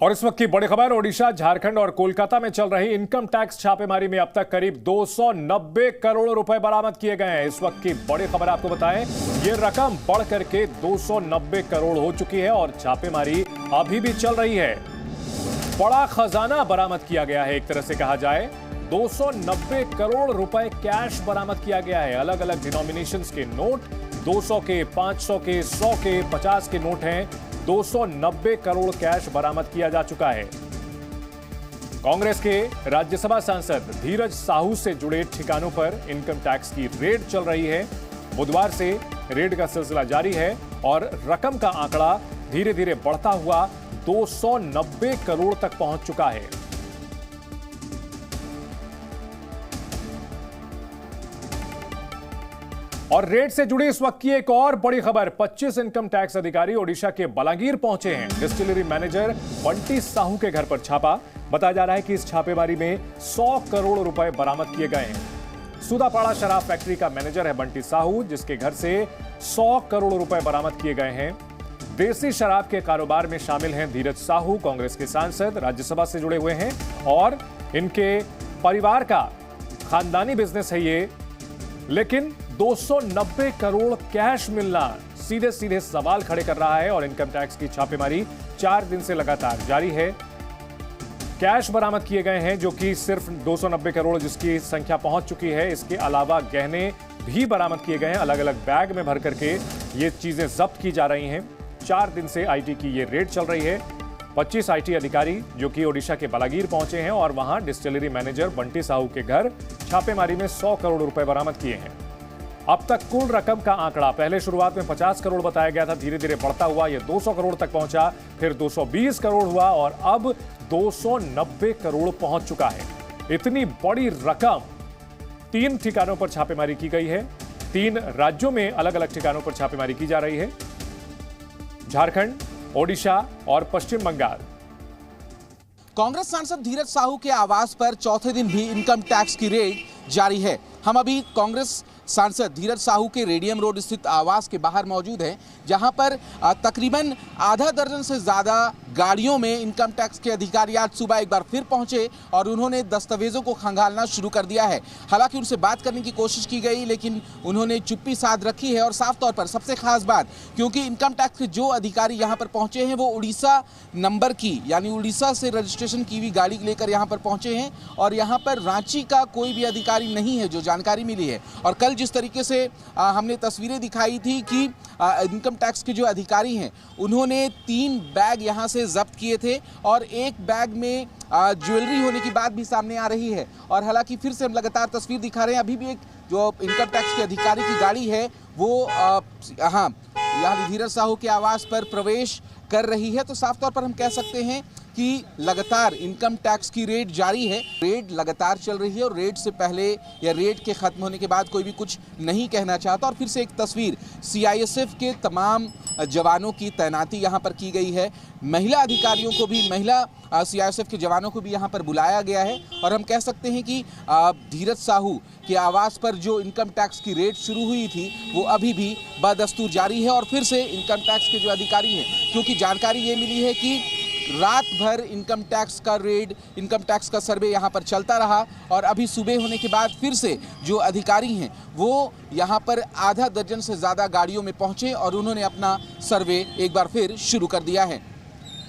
और इस वक्त की बड़ी खबर, ओडिशा, झारखंड और कोलकाता में चल रही इनकम टैक्स छापेमारी में अब तक करीब 290 करोड़ रुपए बरामद किए गए हैं। इस वक्त की बड़ी खबर आपको बताएं, ये रकम बढ़ करके 290 करोड़ हो चुकी है और छापेमारी अभी भी चल रही है। बड़ा खजाना बरामद किया गया है। एक तरह से कहा जाए 290 करोड़ रुपए कैश बरामद किया गया है। अलग अलग डिनोमिनेशंस के नोट, 200 के, 500 के, 100 के, 50 के नोट हैं। 290 करोड़ कैश बरामद किया जा चुका है। कांग्रेस के राज्यसभा सांसद धीरज साहू से जुड़े ठिकानों पर इनकम टैक्स की रेड चल रही है। बुधवार से रेड का सिलसिला जारी है और रकम का आंकड़ा धीरे धीरे बढ़ता हुआ 290 करोड़ तक पहुंच चुका है। और रेड से जुड़ी इस वक्त की एक और बड़ी खबर, 25 इनकम टैक्स अधिकारी ओडिशा के बलांगीर पहुंचे हैं। डिस्टिलरी मैनेजर बंटी साहू के घर पर छापा। बताया जा रहा है कि इस छापेमारी में 100 करोड़ रुपए बरामद किए गए हैं। सुदापाड़ा शराब फैक्ट्री का मैनेजर है बंटी साहू, जिसके घर से 100 करोड़ रुपए बरामद किए गए हैं। देसी शराब के कारोबार में शामिल हैं धीरज साहू, कांग्रेस के सांसद, राज्यसभा से जुड़े हुए हैं और इनके परिवार का खानदानी बिजनेस है ये। लेकिन 290 करोड़ कैश मिलना सीधे सीधे सवाल खड़े कर रहा है और इनकम टैक्स की छापेमारी 4 दिन से लगातार जारी है। कैश बरामद किए गए हैं जो कि सिर्फ 290 करोड़ जिसकी संख्या पहुंच चुकी है। इसके अलावा गहने भी बरामद किए गए हैं। अलग अलग बैग में भर करके ये चीजें जब्त की जा रही हैं। 4 दिन से आईटी की ये रेड चल रही है। 25 आईटी अधिकारी जो कि ओडिशा के बलांगीर पहुंचे हैं और वहां डिस्टिलरी मैनेजर बंटी साहू के घर छापेमारी में 100 करोड़ रुपए बरामद किए हैं। अब तक कुल रकम का आंकड़ा पहले शुरुआत में 50 करोड़ बताया गया था, धीरे धीरे बढ़ता हुआ यह 200 करोड़ तक पहुंचा, फिर 220 करोड़ हुआ और अब 290 करोड़ पहुंच चुका है। इतनी बड़ी रकम 3 ठिकानों पर छापेमारी की गई है। 3 राज्यों में अलग अलग ठिकानों पर छापेमारी की जा रही है, झारखंड, ओडिशा और पश्चिम बंगाल। कांग्रेस सांसद धीरज साहू के आवास पर चौथे दिन भी इनकम टैक्स की रेड जारी है। हम अभी कांग्रेस सांसद धीरज साहू के रेडियम रोड स्थित आवास के बाहर मौजूद हैं, जहां पर तकरीबन आधा दर्जन से ज़्यादा गाड़ियों में इनकम टैक्स के अधिकारी आज सुबह एक बार फिर पहुंचे और उन्होंने दस्तावेजों को खंगालना शुरू कर दिया है। हालांकि उनसे बात करने की कोशिश की गई लेकिन उन्होंने चुप्पी साध रखी है। और साफ तौर पर सबसे खास बात, क्योंकि इनकम टैक्स के जो अधिकारी यहाँ पर पहुँचे हैं वो उड़ीसा नंबर की, यानी उड़ीसा से रजिस्ट्रेशन की हुई गाड़ी लेकर यहाँ पर पहुँचे हैं और यहाँ पर रांची का कोई भी अधिकारी नहीं है, जो जानकारी मिली है। और कल जिस तरीके से हमने तस्वीरें दिखाई थी कि इनकम टैक्स के जो अधिकारी हैं उन्होंने 3 बैग यहाँ से जब्त किए थे और एक बैग में ज्वेलरी होने की बात भी सामने आ रही है। और हालांकि फिर से हम लगातार तस्वीर दिखा रहे हैं, अभी भी एक जो इनकम टैक्स के अधिकारी की गाड़ी है वो यहाँ धीरज साहू के आवास पर प्रवेश कर रही है। तो साफ तौर पर हम कह सकते हैं कि लगातार इनकम टैक्स की रेड जारी है। रेड लगातार चल रही है और रेड से पहले या रेड के खत्म होने के बाद कोई भी कुछ नहीं कहना चाहता। और फिर से एक तस्वीर, सीआईएसएफ के तमाम जवानों की तैनाती यहाँ पर की गई है। महिला अधिकारियों को भी, महिला सीआईएसएफ के जवानों को भी यहाँ पर बुलाया गया है। और हम कह सकते हैं कि धीरज साहू के आवास पर जो इनकम टैक्स की रेड शुरू हुई थी वो अभी भी बदस्तूर जारी है। और फिर से इनकम टैक्स के जो अधिकारी हैं, क्योंकि जानकारी ये मिली है कि रात भर इनकम टैक्स का रेड, इनकम टैक्स का सर्वे यहाँ पर चलता रहा और अभी सुबह होने के बाद फिर से जो अधिकारी हैं वो यहाँ पर आधा दर्जन से ज़्यादा गाड़ियों में पहुँचे और उन्होंने अपना सर्वे एक बार फिर शुरू कर दिया है।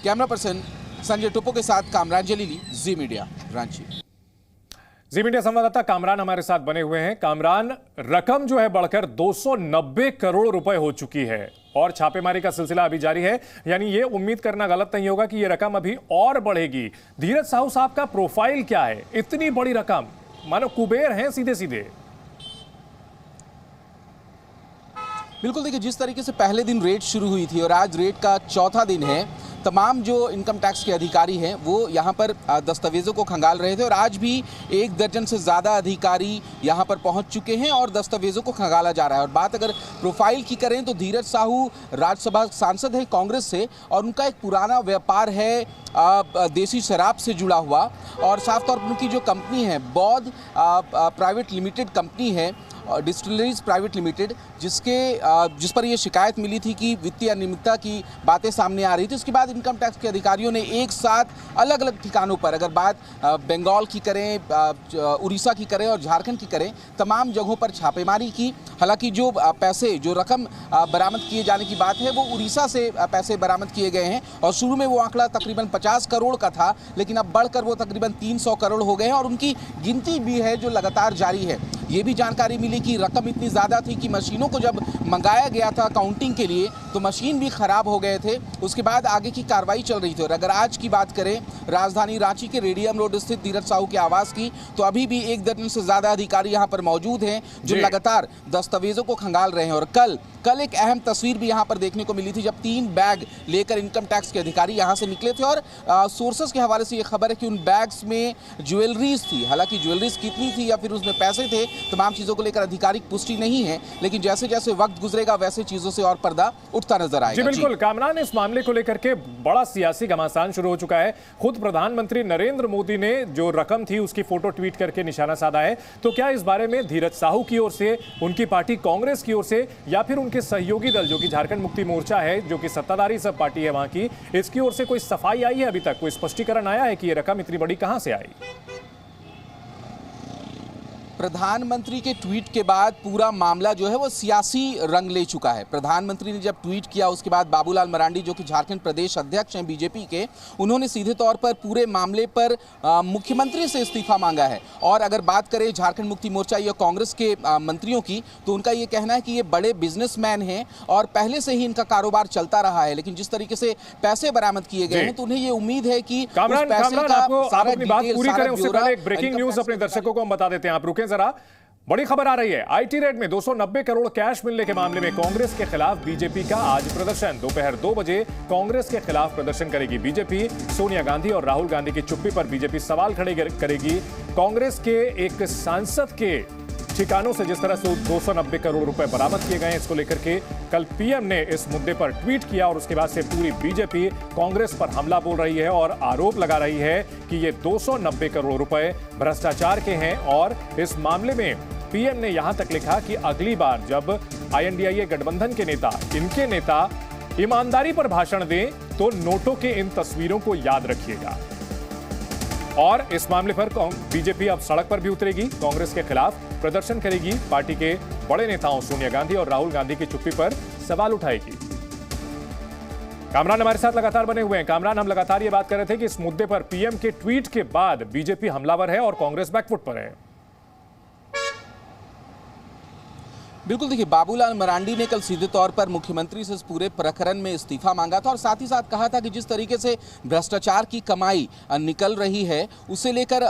कैमरा पर्सन संजय टोपो के साथ कामरान जलीली, जी मीडिया, रांची। जी मीडिया संवाददाता कामरान हमारे साथ बने हुए हैं। कामरान, रकम जो है बढ़कर 290 करोड़ रुपए हो चुकी है और छापेमारी का सिलसिला अभी जारी है, यानी ये उम्मीद करना गलत नहीं होगा कि ये रकम अभी और बढ़ेगी। धीरज साहू साहब का प्रोफाइल क्या है? इतनी बड़ी रकम, मानो कुबेर हैं सीधे सीधे। बिल्कुल, देखिए जिस तरीके से पहले दिन रेड शुरू हुई थी और आज रेड का चौथा दिन है, तमाम जो इनकम टैक्स के अधिकारी हैं वो यहाँ पर दस्तावेज़ों को खंगाल रहे थे और आज भी 1 दर्जन से ज़्यादा अधिकारी यहाँ पर पहुँच चुके हैं और दस्तावेज़ों को खंगाला जा रहा है। और बात अगर प्रोफाइल की करें तो धीरज साहू राज्यसभा सांसद है कांग्रेस से और उनका एक पुराना व्यापार है देसी शराब से जुड़ा हुआ। और साफ तौर पर उनकी जो कंपनी है बौद्ध प्राइवेट लिमिटेड कंपनी है डिस्टिलरीज प्राइवेट लिमिटेड, जिस पर यह शिकायत मिली थी कि वित्तीय अनियमितता की बातें सामने आ रही थी। उसके बाद इनकम टैक्स के अधिकारियों ने एक साथ अलग अलग ठिकानों पर, अगर बात बंगाल की करें, उड़ीसा की करें और झारखंड की करें, तमाम जगहों पर छापेमारी की। हालांकि जो पैसे, जो रकम बरामद किए जाने की बात है, वो उड़ीसा से पैसे बरामद किए गए हैं और शुरू में वो आंकड़ा तकरीबन 50 करोड़ का था, लेकिन अब बढ़कर वो तकरीबन 300 करोड़ हो गए हैं और उनकी गिनती भी है जो लगातार जारी है। ये भी जानकारी मिली कि रकम इतनी ज़्यादा थी कि मशीनों को जब मंगाया गया था काउंटिंग के लिए तो मशीन भी खराब हो गए थे। उसके बाद आगे की कार्रवाई चल रही थी। और अगर आज की बात करें राजधानी रांची के रेडियम रोड स्थित धीरज साहू के आवास की, तो अभी भी 1 दर्जन से ज़्यादा अधिकारी यहाँ पर मौजूद हैं जो लगातार दस्तावेजों को खंगाल रहे हैं। और कल एक अहम तस्वीर भी यहाँ पर देखने को मिली थी जब 3 बैग लेकर इनकम टैक्स के अधिकारी यहाँ से निकले थे। और सोर्सेस के हवाले से ये खबर है कि उन बैग्स में ज्वेलरीज थी। हालांकि ज्वेलरीज कितनी थी या फिर उसमें पैसे थे, तमाम चीज़ों को लेकर आधिकारिक पुष्टि नहीं है, लेकिन जैसे जैसे वक्त गुजरेगा वैसे चीज़ों से और पर्दा उठता नजर आएगा। जी बिल्कुल कामरान, इस मामले को लेकर के बड़ा सियासी घमासान शुरू हो चुका है। खुद प्रधानमंत्री नरेंद्र मोदी ने जो रकम थी उसकी फोटो ट्वीट करके निशाना साधा है। तो क्या इस बारे में धीरज साहू की ओर से, उनकी पार्टी कांग्रेस की ओर से या फिर उनके सहयोगी दल जो कि झारखंड मुक्ति मोर्चा है, जो कि सत्ताधारी सब पार्टी है वहां की, इसकी ओर से कोई सफाई आई है? अभी तक कोई स्पष्टीकरण आया है कि ये रकम इतनी बड़ी कहां से आई? प्रधानमंत्री के ट्वीट के बाद पूरा मामला जो है वो सियासी रंग ले चुका है। प्रधानमंत्री ने जब ट्वीट किया उसके बाद बाबूलाल मरांडी जो कि झारखंड प्रदेश अध्यक्ष हैं बीजेपी के, उन्होंने सीधे तौर पर पूरे मामले पर मुख्यमंत्री से इस्तीफा मांगा है। और अगर बात करें झारखंड मुक्ति मोर्चा या कांग्रेस के मंत्रियों की, तो उनका ये कहना है कि ये बड़े बिजनेसमैन हैं और पहले से ही इनका कारोबार चलता रहा है, लेकिन जिस तरीके से पैसे बरामद किए गए हैं तो उन्हें ये उम्मीद है कि कामरान, आप अपनी बात पूरी करें उससे पहले एक ब्रेकिंग न्यूज अपने दर्शकों को हम बता देते हैं। आप रुकें जरा, बड़ी खबर आ रही है। आईटी रेड में 290 करोड़ कैश मिलने के मामले में कांग्रेस के खिलाफ बीजेपी का आज प्रदर्शन। दोपहर 2 बजे कांग्रेस के खिलाफ प्रदर्शन करेगी बीजेपी। सोनिया गांधी और राहुल गांधी की चुप्पी पर बीजेपी सवाल खड़े करेगी। कांग्रेस के एक सांसद के ठिकानों से जिस तरह से 290 करोड़ रुपए बरामद किए गए, इसको लेकर के कल पीएम ने इस मुद्दे पर ट्वीट किया और उसके बाद से पूरी बीजेपी कांग्रेस पर हमला बोल रही है और आरोप लगा रही है कि ये 290 करोड़ रुपए भ्रष्टाचार के हैं। और इस मामले में पीएम ने यहां तक लिखा कि अगली बार जब आईएनडीआईए गठबंधन के नेता, इनके नेता ईमानदारी पर भाषण दें तो नोटों के इन तस्वीरों को याद रखिएगा। और इस मामले पर बीजेपी अब सड़क पर भी उतरेगी, कांग्रेस के खिलाफ प्रदर्शन करेगी, पार्टी के बड़े नेताओं सोनिया गांधी और राहुल गांधी की चुप्पी पर सवाल उठाएगी। कामरान हमारे साथ लगातार बने हुए हैं। कामरान, हम लगातार ये बात कर रहे थे कि इस मुद्दे पर पीएम के ट्वीट के बाद बीजेपी हमलावर है और कांग्रेस बैकफुट पर है। बिल्कुल, देखिए बाबूलाल मरांडी ने कल सीधे तौर पर मुख्यमंत्री से इस पूरे प्रकरण में इस्तीफा मांगा था और साथ ही साथ कहा था कि जिस तरीके से भ्रष्टाचार की कमाई निकल रही है उसे लेकर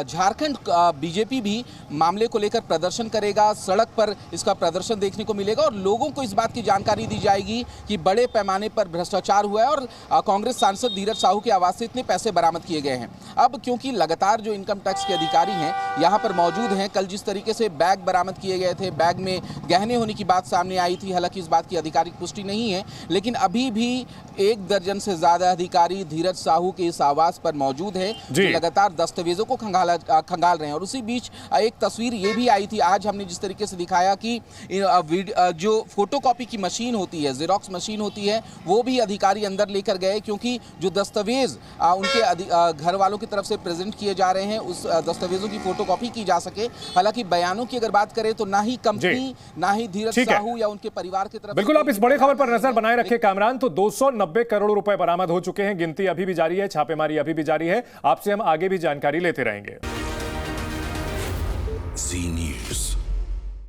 झारखंड बीजेपी भी मामले को लेकर प्रदर्शन करेगा। सड़क पर इसका प्रदर्शन देखने को मिलेगा और लोगों को इस बात की जानकारी दी जाएगी कि बड़े पैमाने पर भ्रष्टाचार हुआ है और कांग्रेस सांसद धीरज साहू के आवास से इतने पैसे बरामद किए गए हैं। अब क्योंकि लगातार जो इनकम टैक्स के अधिकारी हैं यहाँ पर मौजूद हैं, कल जिस तरीके से बैग बरामद किए गए थे, बैग में गहने होने की बात सामने आई थी। हालांकि इस बात की आधिकारिक पुष्टि नहीं है, लेकिन अभी भी 1 दर्जन से ज्यादा अधिकारी धीरज साहू के इस आवास पर मौजूद है जो लगातार दस्तावेजों को खंगाल रहे हैं। और उसी बीच एक तस्वीर ये भी आई थी, आज हमने जिस तरीके से दिखाया कि जो फोटोकॉपी की मशीन होती है, जेरोक्स मशीन होती है, वो भी अधिकारी अंदर लेकर गए क्योंकि जो दस्तावेज उनके घर वालों की तरफ से प्रेजेंट किए जा रहे हैं उस दस्तावेजों की फोटोकॉपी की जा सके। हालांकि बयानों की अगर बात करें तो ना ही कंपनी ना ही धीरज साहू या उनके परिवार की तरफ। बिल्कुल, आप इस बड़ी खबर पर नजर बनाए रखें कामरान। तो 290 करोड़ रुपए बरामद हो चुके हैं, गिनती अभी भी जारी है, छापेमारी अभी भी जारी है। आपसे हम आगे भी जानकारी लेते रहेंगे। Zee News।